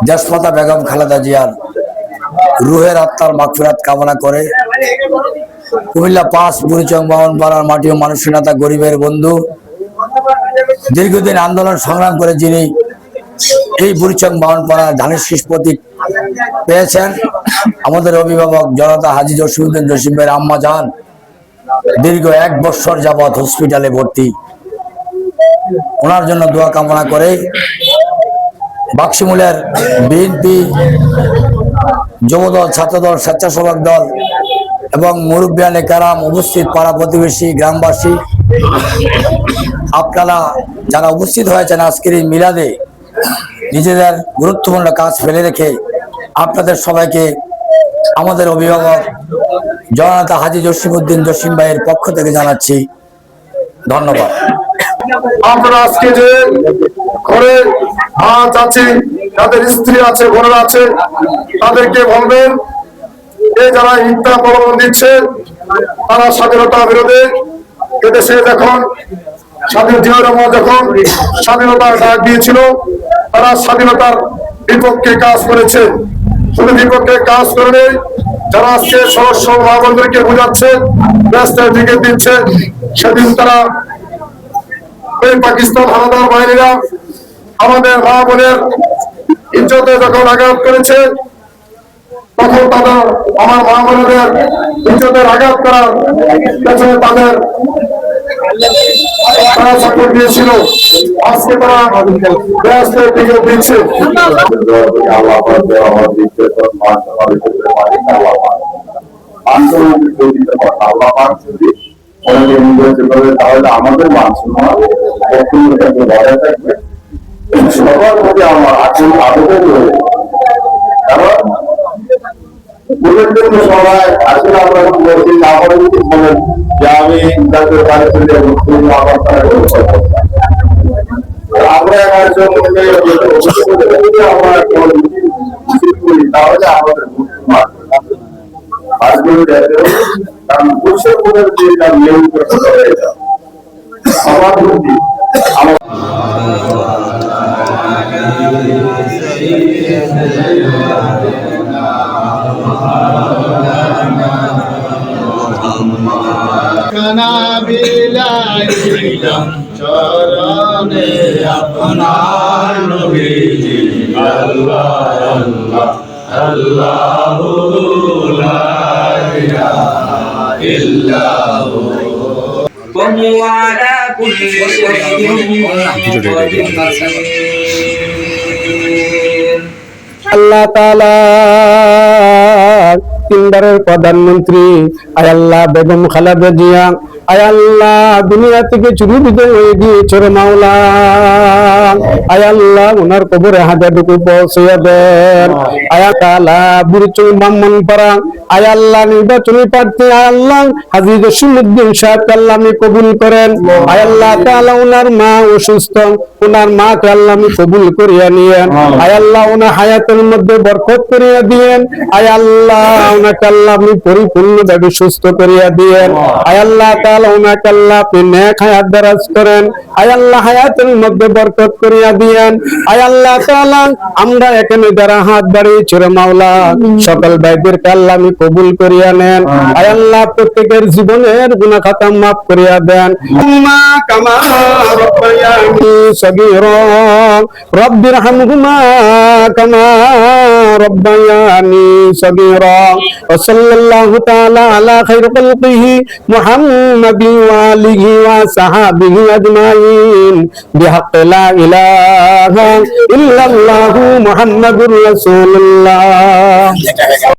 দেশমাতা বেগম খালেদা জিয়ার রুহের আত্মার মাগফিরাত কামনা করে কুমিল্লা 5 বুড়িচং বামনপাড়ার মাটি ও মানুষের নেতা, গরিবের বন্ধু, দীর্ঘদিন আন্দোলন সংগ্রাম করে যিনি এই বুড়িচং বামনপাড়ার ধানের শীষ প্রতীক পেয়েছেন, আমাদের অভিভাবক জনতা হাজী জসিমউদ্দিন জসিম ভাইয়ের আম্মা জান দীর্ঘ 1 বছর যাবৎ হসপিটালে ভর্তি। ওনার জন্য দোয়া কামনা করে বাক্সিমূলের বিএনপি, যুবদল, ছাত্রদল, স্বেচ্ছাসেবক দল এবং মুরব্বিয়ানে কারাম, উপস্থিত পাড়া প্রতিবেশী, গ্রামবাসী, আপনারা যারা উপস্থিত হয়েছেন আজকের এই মিলাদে, নিজেদের গুরুত্বপূর্ণ কাজ ফেলে রেখে আপনাদের সবাইকে আমাদের অভিভাবক জনতা হাজী জসিমউদ্দিন জসিম ভাইয়ের পক্ষ থেকে জানাচ্ছি ধন্যবাদ। আপনারা আজকে যে ঘরে আজ আছে, যাদের স্ত্রী আছে, বোনেরা আছে, তাদেরকে বলবেন এই যারা হিংসা প্রলোভন দিচ্ছে তারা স্বাধীনতা বিরোধী। এদেশে যখন স্বাধীন জিয়া রহমান যখন স্বাধীনতার ডাক দিয়েছিল, তারা স্বাধীনতার বিপক্ষে কাজ করেছে। শুধু বিপক্ষে কাজ করে যারা আজকে সদস্য মা বোনদেরকে বোঝাচ্ছে, রাস্তায় দিকে দিচ্ছে, সেদিন তারা ওই পাকিস্তান হানাদার বাহিনীরা আমাদের মা বোনের ইজ্জতে যখন আঘাত করেছে, তখন তাদের আমার মা বোনদের ইজ্জতের আঘাত করার পেছনে তারা সাপোর্ট দিয়েছিল। আজকে তারা রাস্তায় দিকে দিচ্ছে। তাহলে আমাদের মানসম্মান বজায় থাকবে। সবার মধ্যে আমার আসল আবেদন রয়েছে, কারণ জন্য সবাই আসলে আমরা বলছি না, যদি বলেন যে আমি ইন্টারভিউ বাড়ি চলে আমরা তাহলে আমাদের কারণ পরিষদের যে তার নিয়ম হয়ে যাবে আমার বুদ্ধি চরণে আপনার নবীজি আল্লাহ আল্লাহ আল্লাহু লা ইলাহা ইল্লাহু ওয়া কুল্লি শাইইন আল্লাহ তাআলা তিনবারের প্রধানমন্ত্রী আয় আল্লাহ বেগম খালেদা জিয়া, আয় আল্লাহ দুনিয়া থেকে চুরি বিদায় হয়ে গিয়েছে রে মাওলা। আয় আল্লাহ ওনার কবরে হাজারটুকু পৌঁছে দেন। আয় তাআলা বুড়িচং ব্রাহ্মণপাড়া আয় আল্লাহ নির্বাচনী প্রার্থী আয় আল্লাহ হাজী জসিমউদ্দিন সাহেবকে আল্লাহ আপনি কবুল করেন। আয় আল্লাহ তাআলা ওনার মা অসুস্থ, ওনার মাকে আল্লাহ আপনি কবুল করিয়া নিয়েন। আয় আল্লাহ ওনার হায়াতের মধ্যে বরকত করিয়া দিয়েন। আয় আল্লাহ ওনাকে আল্লাহ আপনি পরিপূর্ণভাবে সুস্থ করিয়া দিয়েন। আয় আল্লাহ তাআলা ওনাকে আল্লাহ আপনি নেক হায়াত দারাজ করেন। আয় আল্লাহ হায়াতের মধ্যে বরকত করিয়া দিয়েন। আয় আল্লাহ তাআলা আমরা এখানে যারা হাত বাড়িয়েছি রে মাওলা, সকল ভাইদেরকে আল্লাহ আপনি কবুল করিয়া নেন। আয় আল্লাহ প্রত্যেকের জীবনের গুনাহ খাতা মাফ করিয়া দেন। উম্মা কামা রব্বায়ানি সগীরা রব্বিরহামহুমা কামা রব্বায়ানি সগীরা ওয়া সাল্লাল্লাহু তাআলা আলা খায়রি খালকিহি মুহাম্মাদিন ওয়া আলিহি ওয়া সাহাবিহি আজমাইন বিহাক্কি লা ইলাহা ইল্লাল্লাহু মুহাম্মাদুর রাসূলুল্লাহ।